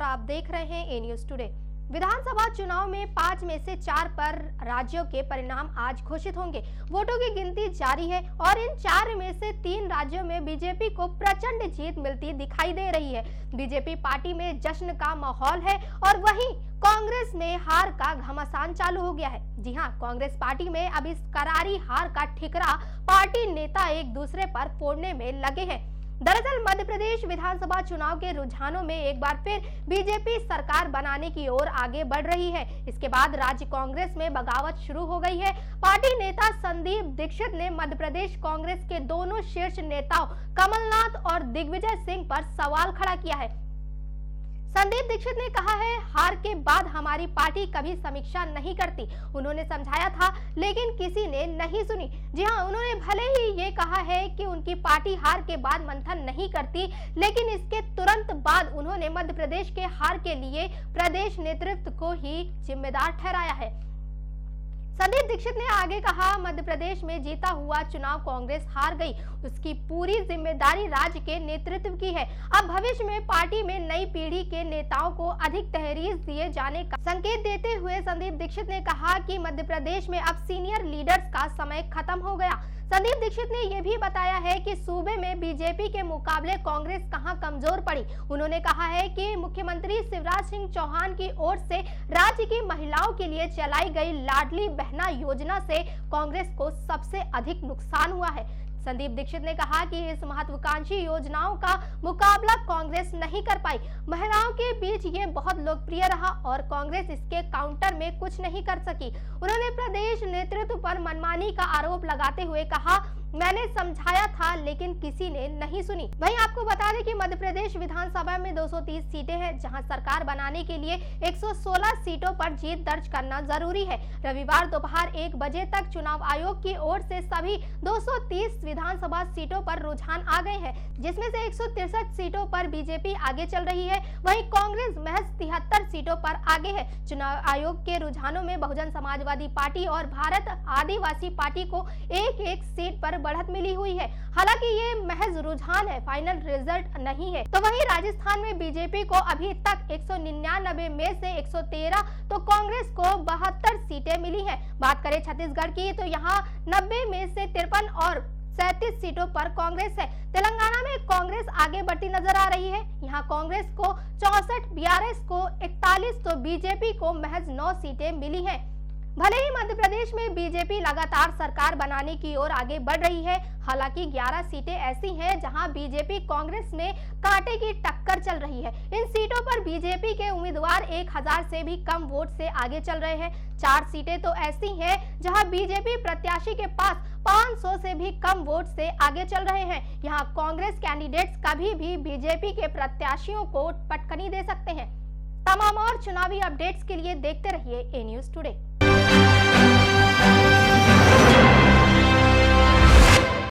आप देख रहे हैं ए न्यूज टुडे। विधानसभा चुनाव में 5 में से 4 पर राज्यों के परिणाम आज घोषित होंगे। वोटों की गिनती जारी है और इन 4 में से 3 राज्यों में बीजेपी को प्रचंड जीत मिलती दिखाई दे रही है। बीजेपी पार्टी में जश्न का माहौल है और वहीं कांग्रेस में हार का घमासान चालू हो गया है। जी हां, कांग्रेस पार्टी में अब इस करारी हार का ठिकरा पार्टी नेता एक दूसरे पर फोड़ने में लगे हैं। दरअसल मध्य प्रदेश विधानसभा चुनाव के रुझानों में एक बार फिर बीजेपी सरकार बनाने की ओर आगे बढ़ रही है। इसके बाद राज्य कांग्रेस में बगावत शुरू हो गई है। पार्टी नेता संदीप दीक्षित ने मध्य प्रदेश कांग्रेस के दोनों शीर्ष नेताओं कमलनाथ और दिग्विजय सिंह पर सवाल खड़ा किया है। संदीप दीक्षित ने कहा है, हार के बाद हमारी पार्टी कभी समीक्षा नहीं करती। उन्होंने समझाया था लेकिन किसी ने नहीं सुनी। जी हां, उन्होंने भले ही ये कहा है कि उनकी पार्टी हार के बाद मंथन नहीं करती, लेकिन इसके तुरंत बाद उन्होंने मध्य प्रदेश के हार के लिए प्रदेश नेतृत्व को ही जिम्मेदार ठहराया है। संदीप दीक्षित ने आगे कहा, मध्य प्रदेश में जीता हुआ चुनाव कांग्रेस हार गई, उसकी पूरी जिम्मेदारी राज्य के नेतृत्व की है। अब भविष्य में पार्टी में नई पीढ़ी के नेताओं को अधिक तहरीर दिए जाने का संकेत देते हुए संदीप दीक्षित ने कहा कि मध्य प्रदेश में अब सीनियर लीडर्स का समय खत्म हो गया। संदीप दीक्षित ने यह भी बताया है कि सूबे में बीजेपी के मुकाबले कांग्रेस कहां कमजोर पड़ी। उन्होंने कहा है कि मुख्यमंत्री शिवराज सिंह चौहान की ओर से राज्य की महिलाओं के लिए चलाई गई लाडली बहना योजना से कांग्रेस को सबसे अधिक नुकसान हुआ है। संदीप दीक्षित ने कहा कि इस महत्वाकांक्षी योजनाओं का मुकाबला कांग्रेस नहीं कर पाई। महिलाओं के बीच ये बहुत लोकप्रिय रहा और कांग्रेस इसके काउंटर में कुछ नहीं कर सकी। उन्होंने प्रदेश नेतृत्व पर मनमानी का आरोप लगाते हुए कहा, मैंने समझाया था लेकिन किसी ने नहीं सुनी। वहीं आपको बता दें कि मध्य प्रदेश विधानसभा में 230 सीटें हैं, जहां सरकार बनाने के लिए 116 सीटों पर जीत दर्ज करना जरूरी है। रविवार दोपहर 1 बजे तक चुनाव आयोग की ओर से सभी 230 विधानसभा सीटों पर रुझान आ गए हैं, जिसमें से 163 सीटों पर बीजेपी आगे चल रही है, वहीं कांग्रेस महज 73 सीटों पर आगे है। चुनाव आयोग के रुझानों में बहुजन समाजवादी पार्टी और भारत आदिवासी पार्टी को एक-एक सीट पर बढ़त मिली हुई है। हालांकि ये महज रुझान है, फाइनल रिजल्ट नहीं है। तो वहीं राजस्थान में बीजेपी को अभी तक 199 में से 113 तो कांग्रेस को 72 सीटें मिली हैं। बात करें छत्तीसगढ़ की तो यहाँ 90 में से 53 और 37 सीटों पर कांग्रेस है। तेलंगाना में कांग्रेस आगे बढ़ती नजर आ रही है। यहाँ कांग्रेस को 64, बीआरएस को 41 तो बीजेपी को महज 9 सीटें मिली हैं। भले ही मध्य प्रदेश में बीजेपी लगातार सरकार बनाने की ओर आगे बढ़ रही है, हालांकि 11 सीटें ऐसी हैं जहां बीजेपी कांग्रेस में कांटे की टक्कर चल रही है। इन सीटों पर बीजेपी के उम्मीदवार 1000 से भी कम वोट से आगे चल रहे हैं। 4 सीटें तो ऐसी हैं जहां बीजेपी प्रत्याशी के पास 500 से भी कम वोट से आगे चल रहे हैं। यहाँ कांग्रेस कैंडिडेट्स कभी भी बीजेपी के प्रत्याशियों को पटकनी दे सकते हैं। तमाम और चुनावी अपडेट्स के लिए देखते रहिए ए न्यूज टुडे।